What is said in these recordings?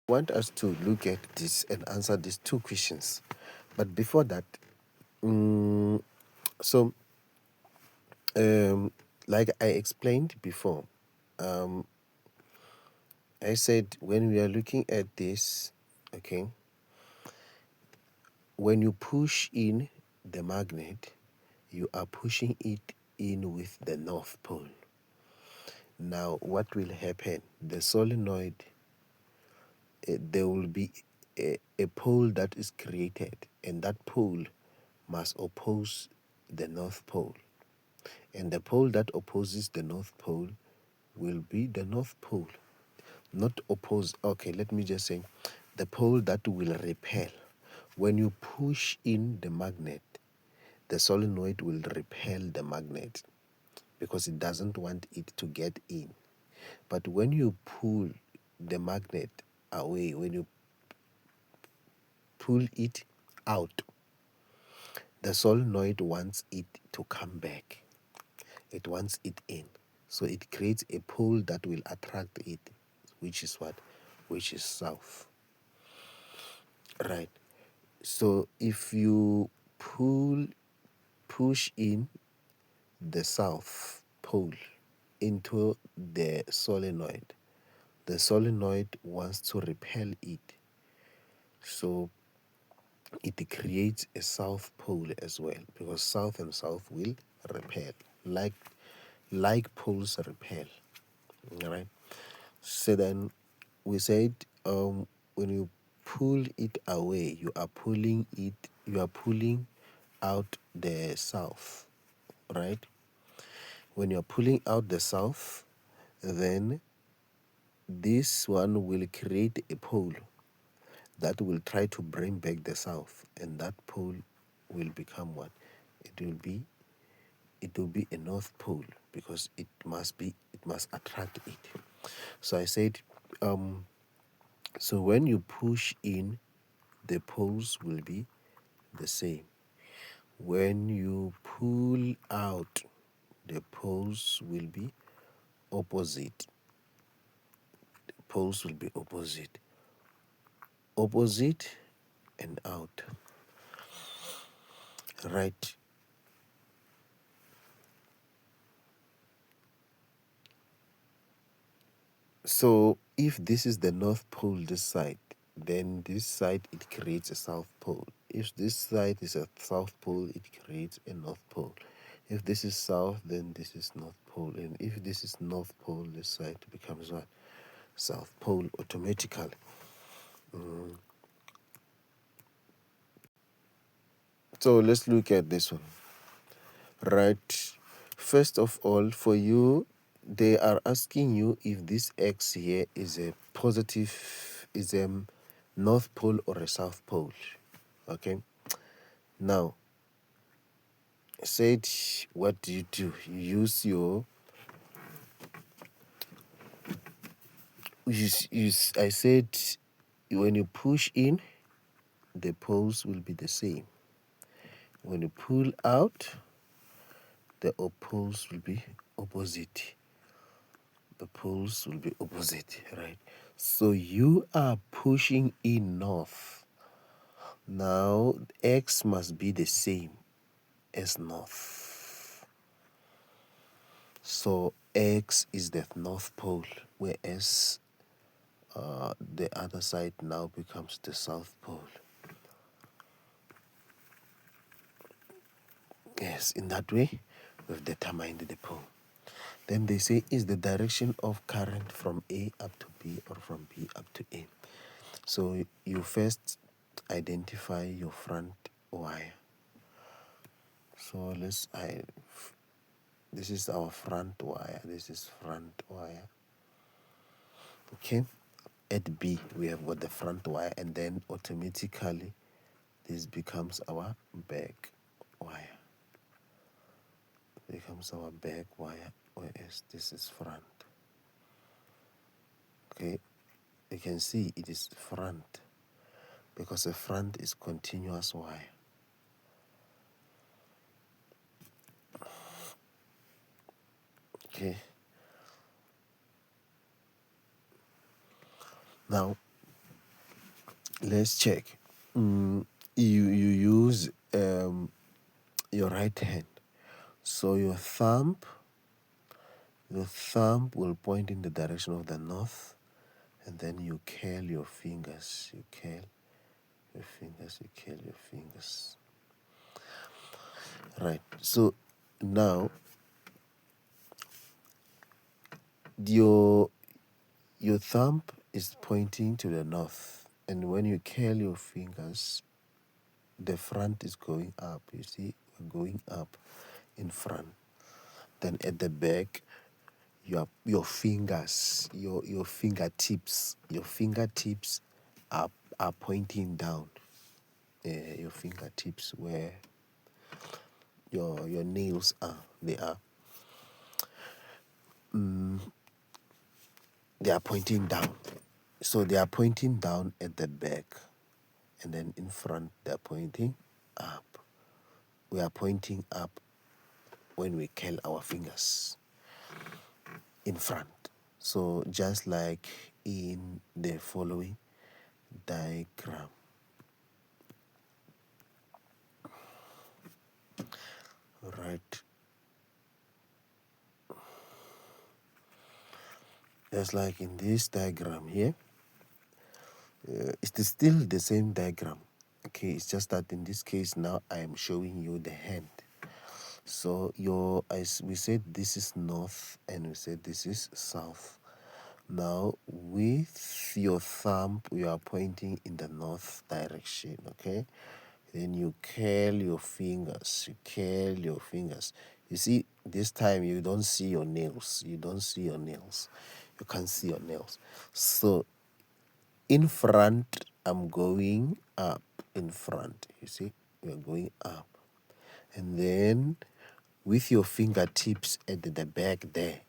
want us to look at this and answer these two questions. But before that, so like I explained before, I said when we are looking at this, okay, when you push in the magnet, you are pushing it in with the North Pole. Now, what will happen? The solenoid, there will be a pole that is created, and that pole must oppose the North Pole. And the pole that opposes the North Pole will be the North Pole. Not oppose, okay, let me just say, the pole that will repel. When you push in the magnet, the solenoid will repel the magnet because it doesn't want it to get in. But when you pull the magnet away, when you pull it out, the solenoid wants it to come back. It wants it in. So it creates a pole that will attract it, which is what? Which is south. Right. So if you push in the south pole into the solenoid wants to repel it. So it creates a south pole as well, because south and south will repel, like poles repel. All right. So then we said, when you pull it away, you are pulling out the south, right? When you're pulling out the south, then this one will create a pole that will try to bring back the south, and that pole will become what? It will be a north pole, because it must attract it. So I said, so when you push in, the poles will be the same. When you pull out, the poles will be opposite. The poles will be opposite. Opposite and out. Right. So if this is the north pole, this side, then this side, it creates a south pole. If this side is a south pole, it creates a north pole. If this is south, then this is north pole. And if this is north pole, this side becomes what? South pole automatically. So let's look at this one. Right. First of all, for you, they are asking you if this X here is a positive, is a north pole or a south pole. Okay. Now, said, what do? You use your, I said, when you push in, the poles will be the same. When you pull out, the poles will be opposite. The poles will be opposite, right? So you are pushing in north. Now, X must be the same as north. So X is the north pole, whereas the other side now becomes the south pole. Yes, in that way, we've determined the pole. Then they say, is the direction of current from A up to B or from B up to A? So you first identify your front wire. So this is our front wire. This is front wire. Okay. At B, we have got the front wire, and then automatically this becomes our back wire. Becomes our back wire, whereas this is front. Okay. You can see it is front because the front is continuous wire. Okay. Now, let's check. You use your right hand, so your thumb will point in the direction of the north, and then you curl your fingers. You curl your fingers. You curl your fingers. Right. So now your thumb is pointing to the north, and when you curl your fingers, the front is going up. You see, we're going up in front. Then at the back, your fingers, your fingertips are pointing down. Your fingertips where your nails are, they are pointing down. So they are pointing down at the back, and then in front they're pointing up. We are pointing up when we curl our fingers in front. So just like in the following diagram. Right. Just like in this diagram here, it is still the same diagram. Okay, it's just that in this case now I am showing you the hand. So as we said, this is north and we said this is south. Now with your thumb, you are pointing in the north direction. Okay, then you curl your fingers. You curl your fingers. You see, this time you don't see your nails. You don't see your nails. You can't see your nails. So in front, I'm going up. In front, you see, we're going up. And then with your fingertips at the back there,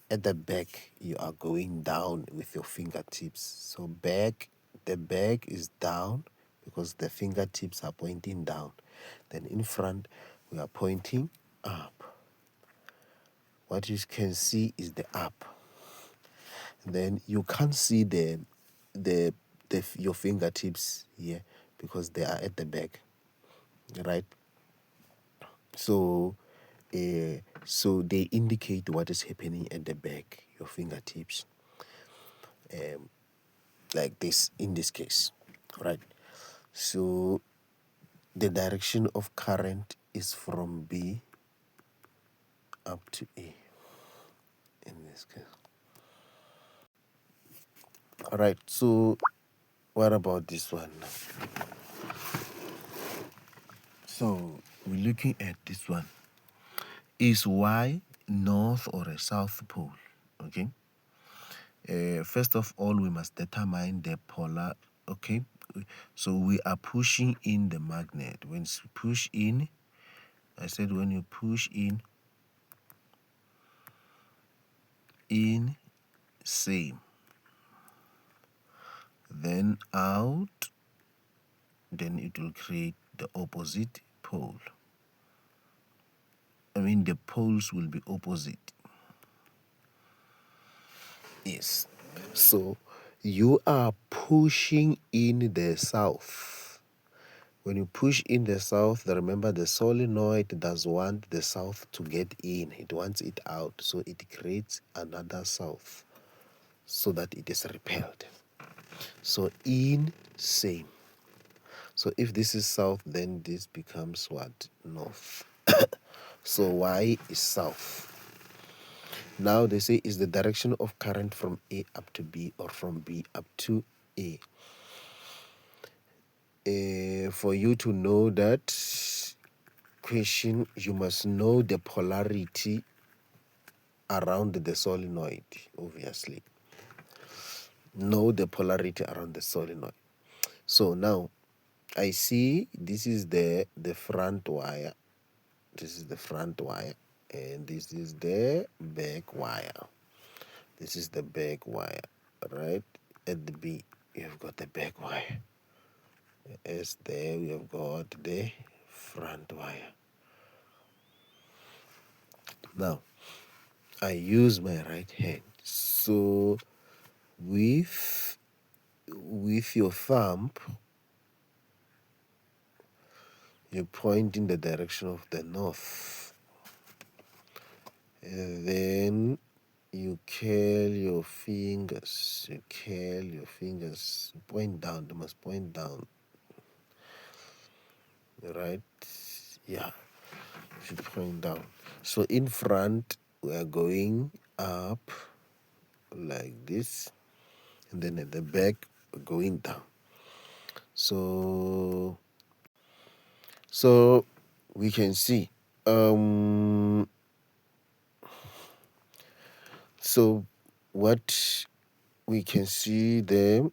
at the back, you are going down with your fingertips. So the back is down because the fingertips are pointing down. Then in front, we are pointing up. What you can see is the up. Then you can't see your fingertips here because they are at the back, right? So so they indicate what is happening at the back, your fingertips, like this in this case, right? So the direction of current is from B up to A in this case. All right, so what about this one now? So we're looking at this one. Is Y north or a south pole? Okay. First of all, we must determine the polar. Okay. So we are pushing in the magnet. When you push in, I said when you push in same, then out, then it will create the opposite pole. I mean, the poles will be opposite. Yes. So you are pushing in the south. When you push in the south, remember the solenoid does want the south to get in. It wants it out. So it creates another south so that it is repelled. So in same. So if this is south, then this becomes what? North. So Y is south. Now they say is the direction of current from A up to B or from B up to A. For you to know that question, you must know the polarity around the solenoid, obviously. Know the polarity around the solenoid. So now I see this is the front wire. This is the front wire, and this is the back wire. This is the back wire, right? At the B, you have got the back wire. As there, we have got the front wire. Now, I use my right hand. So, with with your thumb, you point in the direction of the north. And then you curl your fingers. Point down. They must point down. Right? Yeah. Should point down. So in front, we are going up like this. And then at the back, we're going down. So we can see. So what we can see there,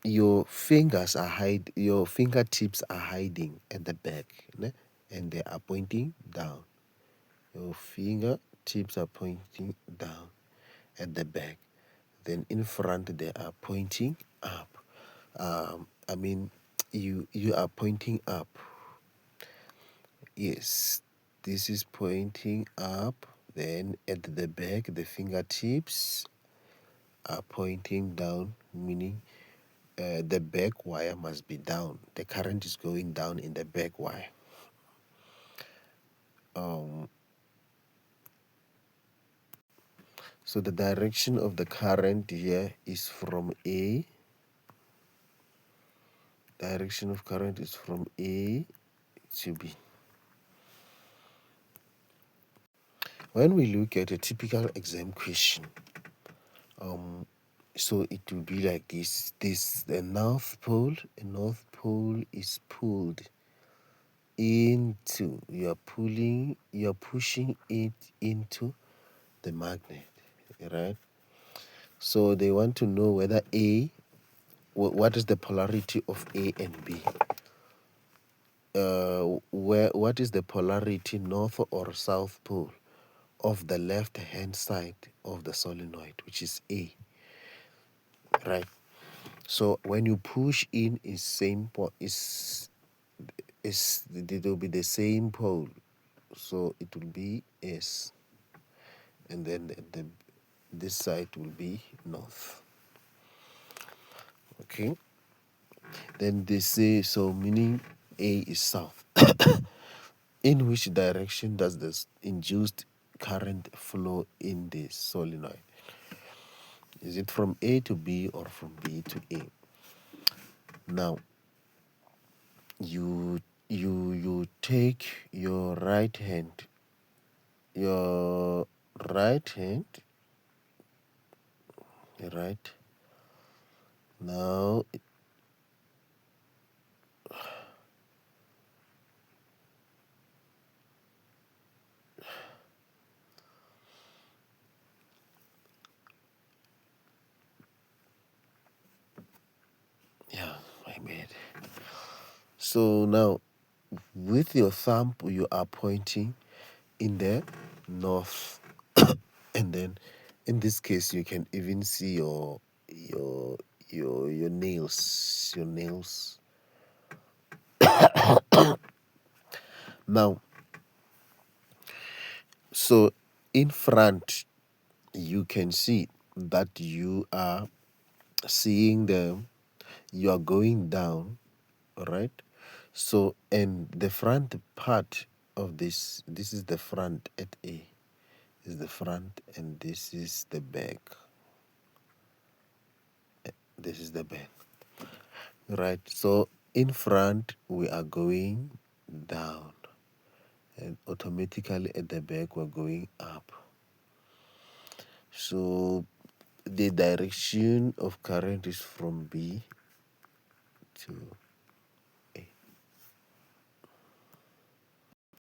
your fingertips are hiding at the back, né? And they are pointing down. Your fingertips are pointing down at the back. Then in front they are pointing up. You are pointing up. Yes, this is pointing up. Then at the back, the fingertips are pointing down, meaning the back wire must be down. The current is going down in the back wire. So the direction of the current here is from A. Direction of current is from A to B. When we look at a typical exam question, so it will be like this. The north pole is pulled into, you're pushing it into the magnet, right? So they want to know whether what is the polarity of A and B? What is the polarity, north or south pole, of the left hand side of the solenoid, which is A, right? So when you push in, it will be the same pole, so it will be S, and then this side will be north. Okay, then they say, so meaning A is south. In which direction does this induced current flow in the solenoid? Is it from A to B or from B to A? Now, you take your right hand, right. Now, yeah, I made. So now, with your thumb, you are pointing in the north, and then, in this case, you can even see your nails, Now, so in front, you can see that you are seeing you are going down, all right? So, and the front part of this is the front at A, is the front, and this is the back. This is the back, right? So, in front, we are going down, and automatically at the back, we're going up. So, the direction of current is from B to